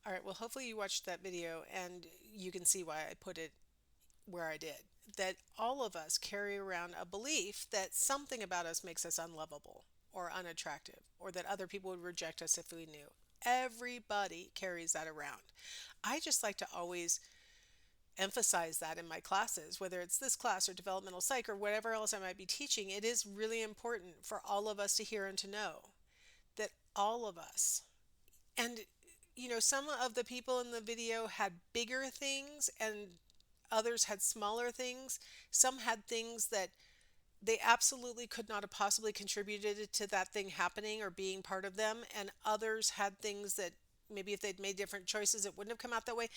All right, well, hopefully you watched that video and you can see why I put it where I did. That all of us carry around a belief that something about us makes us unlovable or unattractive, or that other people would reject us if we knew. Everybody carries that around. I just like to always emphasize that in my classes, whether it's this class or developmental psych or whatever else I might be teaching. It is really important for all of us to hear and to know that all of us, and some of the people in the video had bigger things and others had smaller things. Some had things that they absolutely could not have possibly contributed to that thing happening or being part of them. And others had things that maybe if they'd made different choices, it wouldn't have come out that way.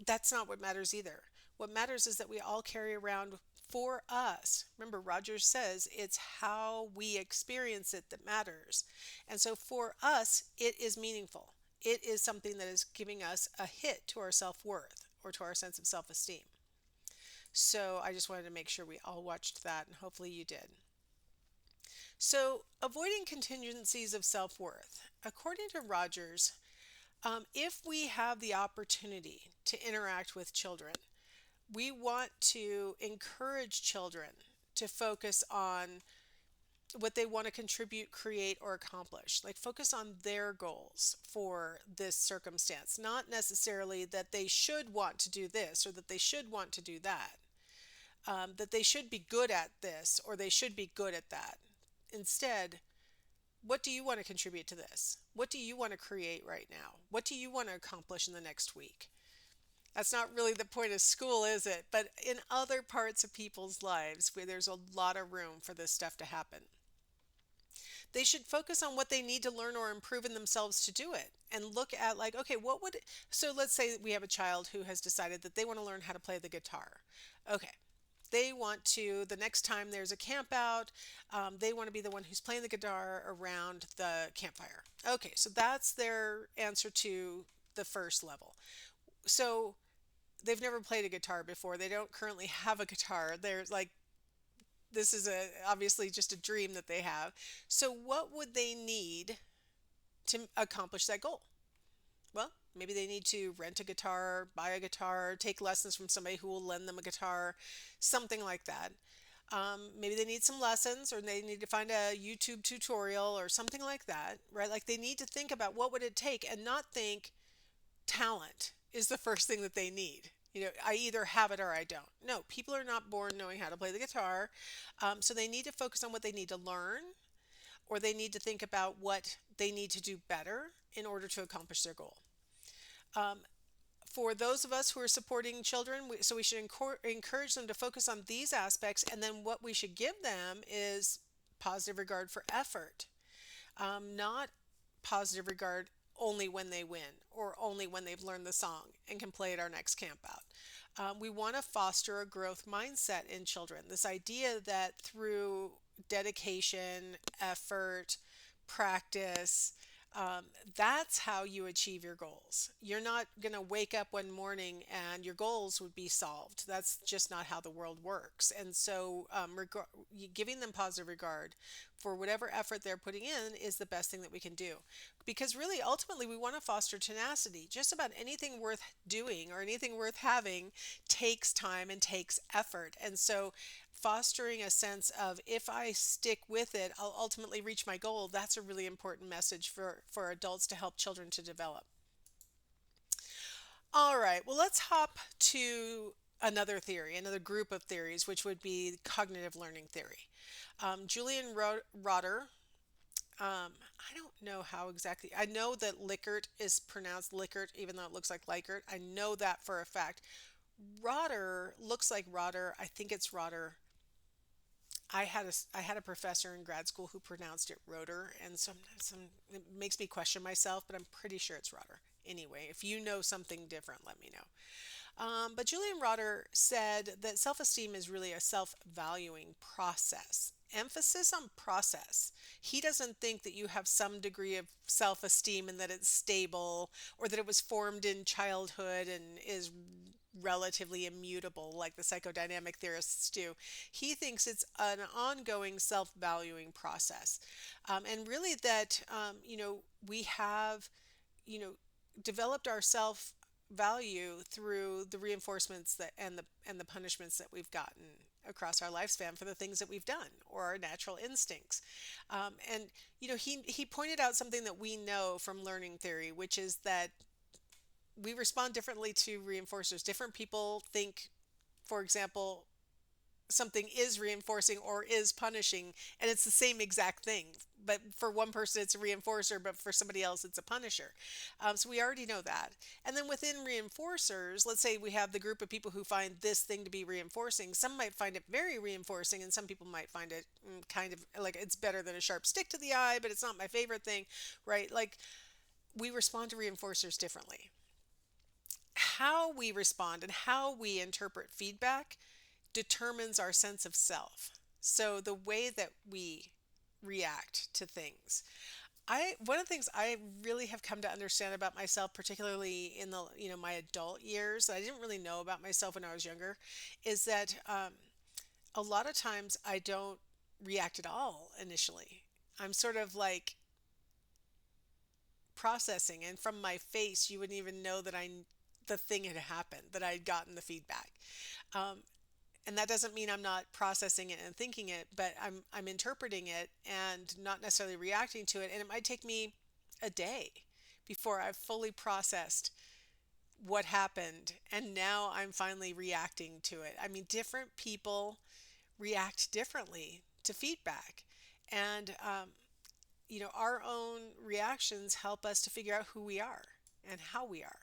That's not what matters either. What matters is that we all carry around for us. Remember, Rogers says it's how we experience it that matters. And so for us, it is meaningful. It is something that is giving us a hit to our self worth or to our sense of self esteem. So I just wanted to make sure we all watched that, and hopefully you did. So, avoiding contingencies of self worth. According to Rogers, if we have the opportunity to interact with children, we want to encourage children to focus on what they want to contribute, create, or accomplish. Like focus on their goals for this circumstance, not necessarily that they should want to do this or that they should want to do that, that they should be good at this or they should be good at that. Instead, what do you want to contribute to this? What do you want to create right now? What do you want to accomplish in the next week? That's not really the point of school, is it? But in other parts of people's lives where there's a lot of room for this stuff to happen, they should focus on what they need to learn or improve in themselves to do it and look at, like, okay, what would, so let's say we have a child who has decided that they want to learn how to play the guitar. Okay. They want to, the next time there's a camp out, they want to be the one who's playing the guitar around the campfire. Okay, so that's their answer to the first level. So they've never played a guitar before. They don't currently have a guitar. They're like, this is obviously just a dream that they have. So what would they need to accomplish that goal? Well, maybe they need to rent a guitar, buy a guitar, take lessons from somebody who will lend them a guitar, something like that. Maybe they need some lessons or they need to find a YouTube tutorial or something like that, right? Like they need to think about what would it take and not think talent is the first thing that they need. I either have it or I don't. No, people are not born knowing how to play the guitar. So they need to focus on what they need to learn, or they need to think about what they need to do better in order to accomplish their goal. For those of us who are supporting children, so we should encourage them to focus on these aspects, and then what we should give them is positive regard for effort, not positive regard only when they win or only when they've learned the song and can play at our next camp out. We want to foster a growth mindset in children. This idea that through dedication, effort, practice, that's how you achieve your goals. You're not going to wake up one morning and your goals would be solved. That's just not how the world works. And so, giving them positive regard for whatever effort they're putting in is the best thing that we can do. Because really, ultimately, we want to foster tenacity. Just about anything worth doing or anything worth having takes time and takes effort. And so, fostering a sense of if I stick with it, I'll ultimately reach my goal. That's a really important message for adults to help children to develop. All right, well, let's hop to another theory, another group of theories, which would be cognitive learning theory. Julian Rotter, I don't know how exactly. I know that Likert is pronounced Likert, even though it looks like Likert. I know that for a fact. Rotter looks like Rotter. I think it's Rotter. I had a professor in grad school who pronounced it rotor, and some it makes me question myself, but I'm pretty sure it's rotor. Anyway, if you know something different, let me know. But Julian Rotter said that self-esteem is really a self-valuing process. Emphasis on process. He doesn't think that you have some degree of self-esteem and that it's stable or that it was formed in childhood and is relatively immutable like the psychodynamic theorists do. He thinks it's an ongoing self-valuing process. And really that, we have, you know, developed our self value through the reinforcements that and the punishments that we've gotten across our lifespan for the things that we've done or our natural instincts. And he pointed out something that we know from learning theory, which is that we respond differently to reinforcers. Different people think, for example, something is reinforcing or is punishing, and it's the same exact thing. But for one person, it's a reinforcer, but for somebody else, it's a punisher. So we already know that. And then within reinforcers, let's say we have the group of people who find this thing to be reinforcing. Some might find it very reinforcing, and some people might find it kind of like it's better than a sharp stick to the eye, but it's not my favorite thing, right? Like we respond to reinforcers differently. How we respond and how we interpret feedback determines our sense of self. So the way that we react to things. I One of the things I really have come to understand about myself, particularly in the my adult years, that I didn't really know about myself when I was younger, is that a lot of times I don't react at all initially. I'm sort of like processing, and from my face, you wouldn't even know that the thing had happened, that I'd gotten the feedback. Um, and that doesn't mean I'm not processing it and thinking it, but I'm interpreting it and not necessarily reacting to it. And it might take me a day before I've fully processed what happened, and now I'm finally reacting to it. I mean, different people react differently to feedback, and our own reactions help us to figure out who we are and how we are.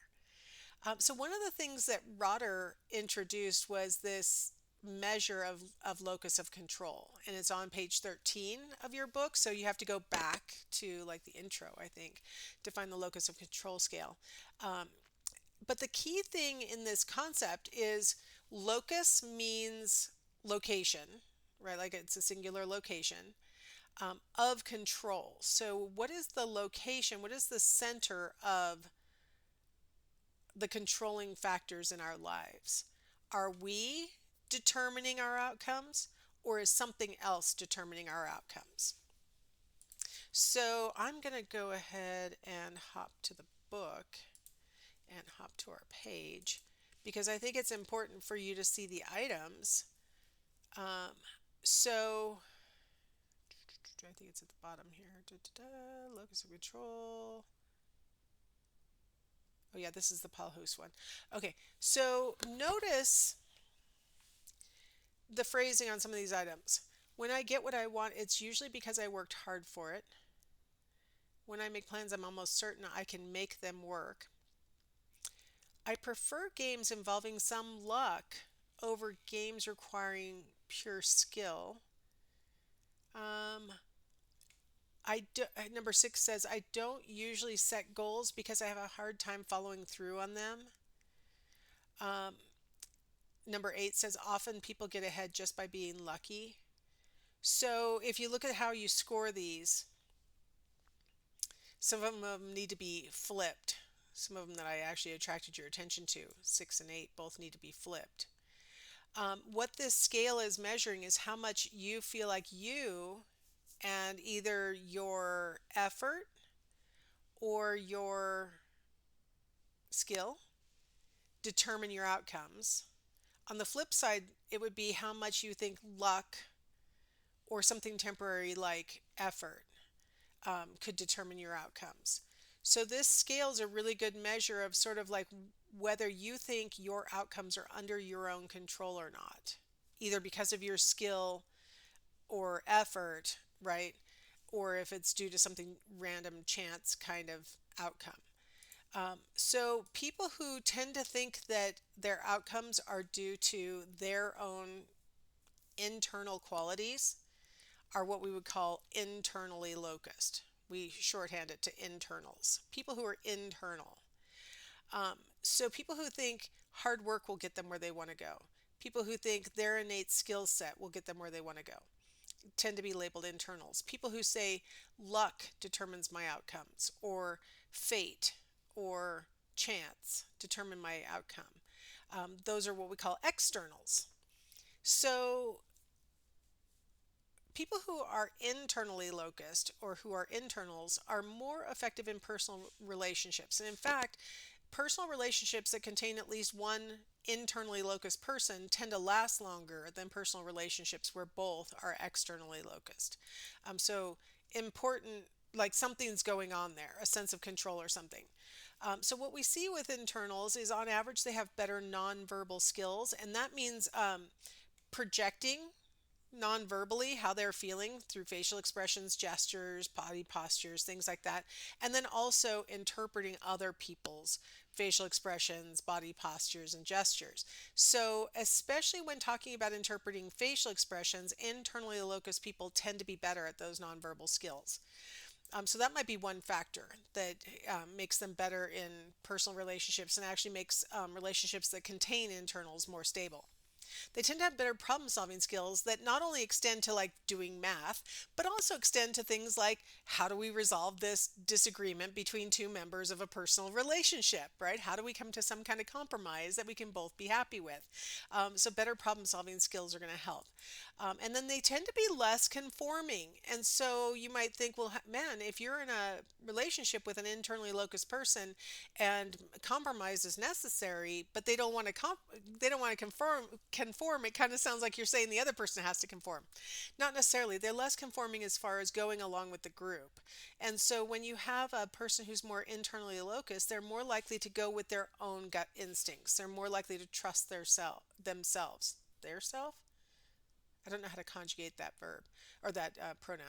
So one of the things that Rotter introduced was this measure of locus of control, and it's on page 13 of your book. So you have to go back to like the intro, I think, to find the locus of control scale. Um, but the key thing in this concept is locus means location, right? Like it's a singular location of control. So what is the location? What is the center of the controlling factors in our lives? Are we determining our outcomes, or is something else determining our outcomes? So I'm going to go ahead and hop to the book and hop to our page because I think it's important for you to see the items. Um, so I think it's at the bottom here. Da, da, da, locus of control. Oh yeah, this is the Paul Hoos one. Okay, so notice the phrasing on some of these items. When I get what I want, it's usually because I worked hard for it. When I make plans, I'm almost certain I can make them work. I prefer games involving some luck over games requiring pure skill. Um, Number 6 says I don't usually set goals because I have a hard time following through on them. Um, Number 8 says often people get ahead just by being lucky. So if you look at how you score these, some of them need to be flipped. Some of them that I actually attracted your attention to, 6 and 8, both need to be flipped. What this scale is measuring is how much you feel like you and either your effort or your skill determine your outcomes. On the flip side, it would be how much you think luck or something temporary like effort could determine your outcomes. So this scale is a really good measure of sort of like whether you think your outcomes are under your own control or not, either because of your skill or effort, right? Or if it's due to something random chance kind of outcome. So people who tend to think that their outcomes are due to their own internal qualities are what we would call internally locused. We shorthand it to internals. People who are internal. So people who think hard work will get them where they want to go. People who think their innate skill set will get them where they want to go tend to be labeled internals. People who say luck determines my outcomes, or fate or chance determine my outcome. Those are what we call externals. So people who are internally locust or who are internals are more effective in personal relationships. And in fact, personal relationships that contain at least one internally locust person tend to last longer than personal relationships where both are externally locust. So important, like something's going on there, a sense of control or something. So what we see with internals is on average they have better nonverbal skills, and that means projecting non-verbally how they're feeling through facial expressions, gestures, body postures, things like that. And then also interpreting other people's facial expressions, body postures, and gestures. So, especially when talking about interpreting facial expressions, internally locust people tend to be better at those nonverbal skills. So that might be one factor that makes them better in personal relationships and actually makes relationships that contain internals more stable. They tend to have better problem solving skills that not only extend to like doing math, but also extend to things like how do we resolve this disagreement between two members of a personal relationship, right? How do we come to some kind of compromise that we can both be happy with? So, better problem solving skills are going to help. And then they tend to be less conforming. And so you might think, well, man, if you're in a relationship with an internally locust person and compromise is necessary, but they don't want to they don't want to conform, it kind of sounds like you're saying the other person has to conform. Not necessarily. They're less conforming as far as going along with the group. And so when you have a person who's more internally locust, they're more likely to go with their own gut instincts. They're more likely to trust themselves. Their self? I don't know how to conjugate that verb or that pronoun.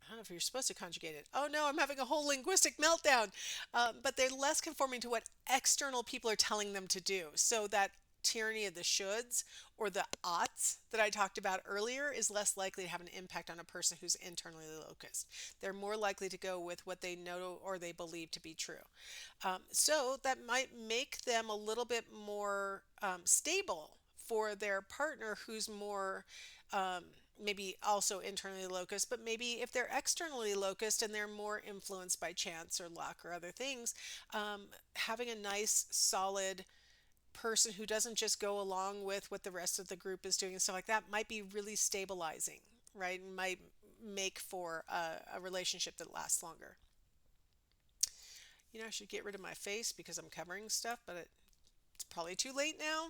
I don't know if you're supposed to conjugate it. Oh no, I'm having a whole linguistic meltdown. But they're less conforming to what external people are telling them to do. So that tyranny of the shoulds or the oughts that I talked about earlier is less likely to have an impact on a person who's internally locust. They're more likely to go with what they know or they believe to be true. So that might make them a little bit more stable for their partner who's more um, maybe also internally locust, but maybe if they're externally locust and they're more influenced by chance or luck or other things, having a nice, solid person who doesn't just go along with what the rest of the group is doing and stuff like that might be really stabilizing, right? And might make for a relationship that lasts longer. I should get rid of my face because I'm covering stuff, but it's probably too late now.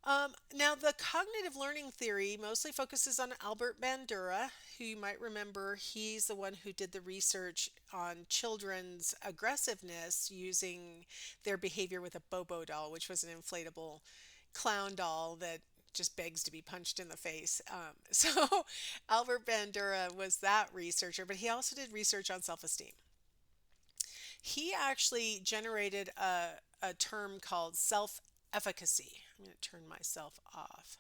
Now, the cognitive learning theory mostly focuses on Albert Bandura, who you might remember, he's the one who did the research on children's aggressiveness using their behavior with a Bobo doll, which was an inflatable clown doll that just begs to be punched in the face. So, Albert Bandura was that researcher, but he also did research on self esteem. He actually generated a term called self efficacy. I'm going to turn myself off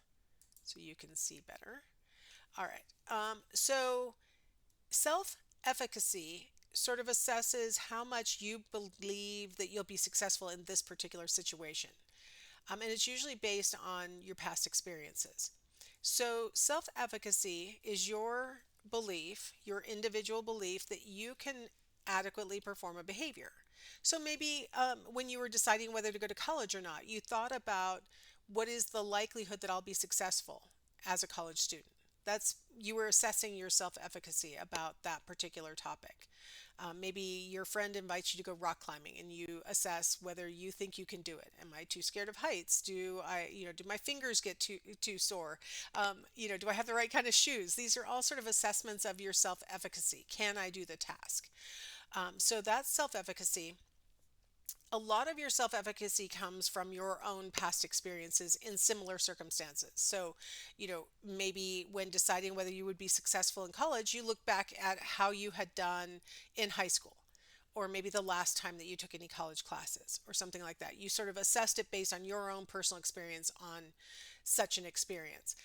so you can see better. All right. So self efficacy sort of assesses how much you believe that you'll be successful in this particular situation. And it's usually based on your past experiences. So self efficacy is your belief, your individual belief that you can adequately perform a behavior. So maybe when you were deciding whether to go to college or not, you thought about what is the likelihood that I'll be successful as a college student. That's you were assessing your self-efficacy about that particular topic. Maybe your friend invites you to go rock climbing, and you assess whether you think you can do it. Am I too scared of heights? Do my fingers get too sore? Do I have the right kind of shoes? These are all sort of assessments of your self-efficacy. Can I do the task? So that's self-efficacy. A lot of your self efficacy comes from your own past experiences in similar circumstances. So, maybe when deciding whether you would be successful in college, you look back at how you had done in high school, or maybe the last time that you took any college classes, or something like that. You sort of assessed it based on your own personal experience on such an experience.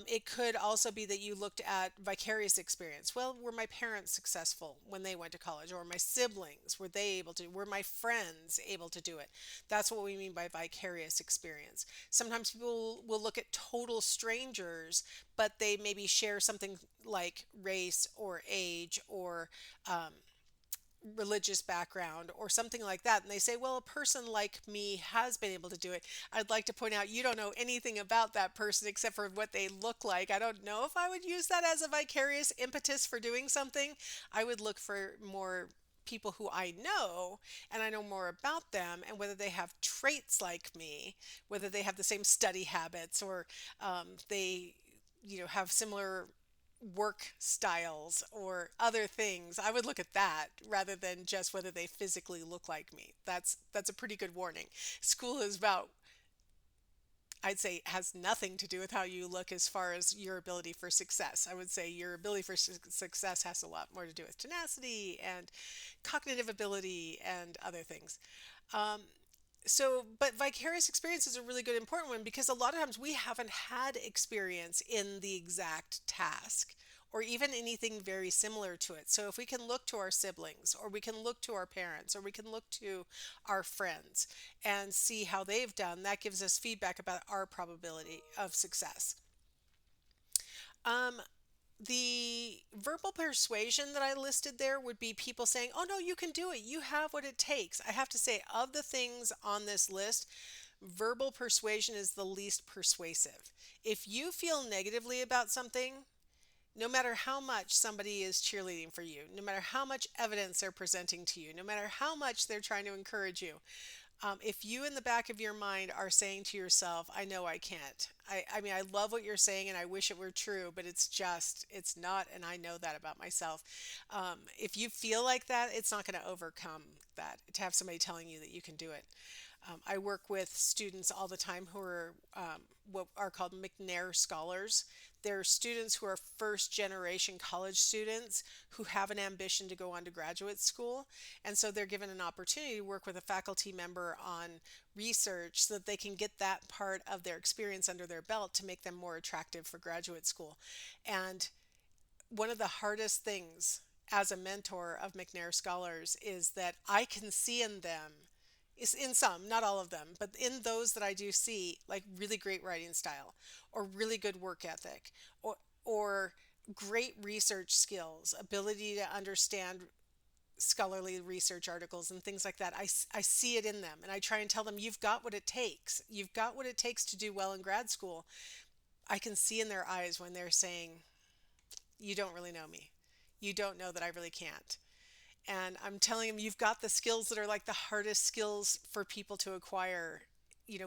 It could also be that you looked at vicarious experience. Well, were my parents successful when they went to college, or my siblings, were my friends able to do it? That's what we mean by vicarious experience. Sometimes people will look at total strangers, but they maybe share something like race or age or religious background or something like that, and they say, well, a person like me has been able to do it. I'd like to point out you don't know anything about that person except for what they look like. I don't know if I would use that as a vicarious impetus for doing something. I would look for more people who I know, and I know more about them, and whether they have traits like me, whether they have the same study habits, or they have similar work styles or other things. I would look at that rather than just whether they physically look like me. That's a pretty good warning. School is about, I'd say, has nothing to do with how you look as far as your ability for success. I would say your ability for success has a lot more to do with tenacity and cognitive ability and other things. Um, but vicarious experience is a really good important one, because a lot of times we haven't had experience in the exact task or even anything very similar to it. So if we can look to our siblings, or we can look to our parents, or we can look to our friends and see how they've done, that gives us feedback about our probability of success. Um, the verbal persuasion that I listed there would be people saying, oh no, you can do it. You have what it takes. I have to say, of the things on this list, verbal persuasion is the least persuasive. If you feel negatively about something, no matter how much somebody is cheerleading for you, no matter how much evidence they're presenting to you, no matter how much they're trying to encourage you, if you in the back of your mind are saying to yourself, I know I can't. I mean, I love what you're saying and I wish it were true, but it's not, and I know that about myself. If you feel like that, it's not going to overcome that, to have somebody telling you that you can do it. I work with students all the time who are what are called McNair scholars. They're students who are first generation college students who have an ambition to go on to graduate school. And so they're given an opportunity to work with a faculty member on research so that they can get that part of their experience under their belt to make them more attractive for graduate school. And one of the hardest things as a mentor of McNair scholars is that I can see in them, is in some, not all of them, but in those that I do see, like really great writing style, or really good work ethic, or great research skills, ability to understand scholarly research articles and things like that. I see it in them, and I try and tell them, you've got what it takes. You've got what it takes to do well in grad school. I can see in their eyes when they're saying, you don't really know me. You don't know that I really can't. And I'm telling them, you've got the skills that are like the hardest skills for people to acquire.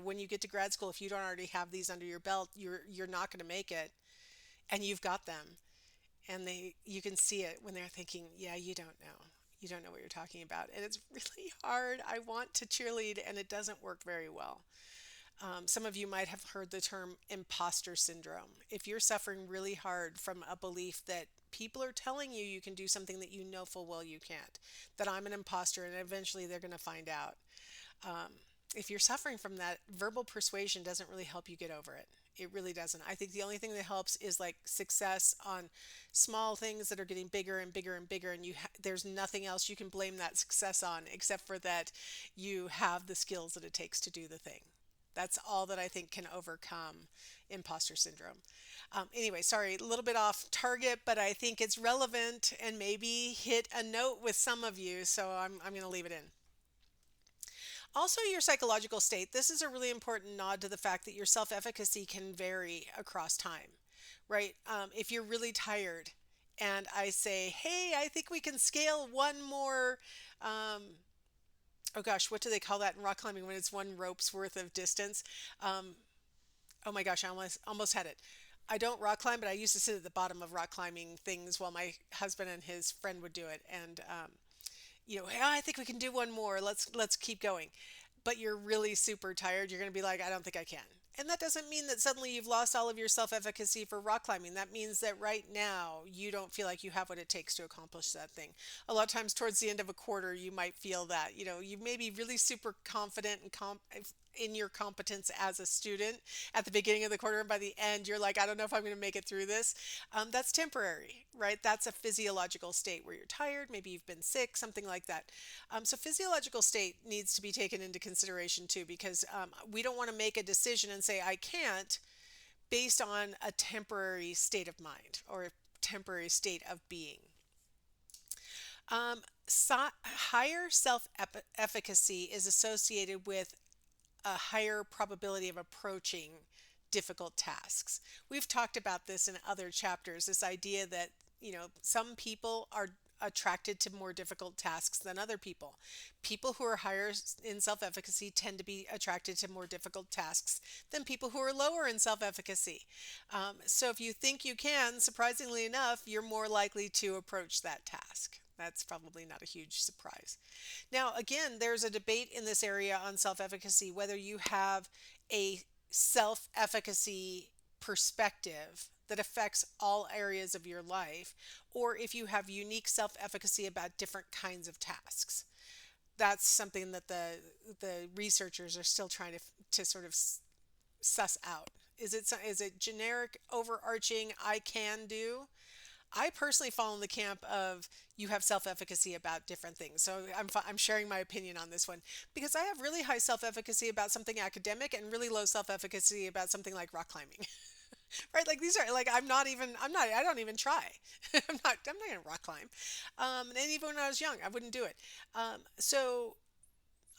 When you get to grad school, if you don't already have these under your belt, you're not going to make it, and you've got them. And you can see it when they're thinking, yeah, you don't know. You don't know what you're talking about. And it's really hard. I want to cheerlead, and it doesn't work very well. Some of you might have heard the term imposter syndrome. If you're suffering really hard from a belief that people are telling you you can do something that you know full well you can't, that I'm an imposter and eventually they're going to find out. Um, if you're suffering from that, verbal persuasion doesn't really help you get over it. It really doesn't. I think the only thing that helps is like success on small things that are getting bigger and bigger and bigger, and there's nothing else you can blame that success on except for that you have the skills that it takes to do the thing. That's all that I think can overcome imposter syndrome. Anyway, sorry, a little bit off target, but I think it's relevant and maybe hit a note with some of you, so I'm going to leave it in. Also, your psychological state. This is a really important nod to the fact that your self efficacy can vary across time, right? If you're really tired and I say, hey, I think we can scale one more. Oh gosh, what do they call that in rock climbing when it's one rope's worth of distance? Um, oh my gosh, I almost had it. I don't rock climb, but I used to sit at the bottom of rock climbing things while my husband and his friend would do it. And hey, I think we can do one more. Let's keep going. But you're really super tired. You're going to be like, I don't think I can. And that doesn't mean that suddenly you've lost all of your self efficacy for rock climbing. That means that right now you don't feel like you have what it takes to accomplish that thing. A lot of times, towards the end of a quarter, you might feel that. You may be really super confident and in your competence as a student at the beginning of the quarter, and by the end, you're like, I don't know if I'm going to make it through this. That's temporary, right? That's a physiological state where you're tired. Maybe you've been sick, something like that. So physiological state needs to be taken into consideration too, because we don't want to make a decision and say I can't based on a temporary state of mind or a temporary state of being. Higher self efficacy is associated with a higher probability of approaching difficult tasks. We've talked about this in other chapters, this idea that, some people are attracted to more difficult tasks than other people. People who are higher in self efficacy tend to be attracted to more difficult tasks than people who are lower in self efficacy. So if you think you can, surprisingly enough, you're more likely to approach that task. That's probably not a huge surprise. Now, again, there's a debate in this area on self efficacy whether you have a self efficacy perspective that affects all areas of your life, or if you have unique self efficacy about different kinds of tasks. That's something that the researchers are still trying to sort of suss out. Is it generic, overarching, I can do? I personally fall in the camp of you have self efficacy about different things. So I'm sharing my opinion on this one because I have really high self efficacy about something academic and really low self efficacy about something like rock climbing. Right? Like these are like I don't even try. I'm not gonna rock climb. And even when I was young, I wouldn't do it. So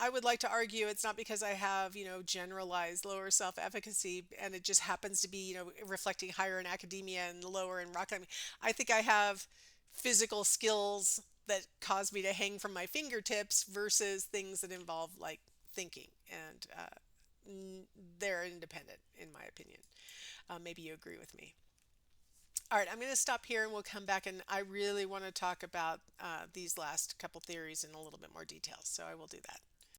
I would like to argue it's not because I have, generalized lower self-efficacy and it just happens to be, reflecting higher in academia and lower in rock climbing. I think I have physical skills that cause me to hang from my fingertips versus things that involve like thinking, and they're independent, in my opinion. Maybe you agree with me. All right, I'm going to stop here and we'll come back. And I really want to talk about these last couple theories in a little bit more detail. So I will do that.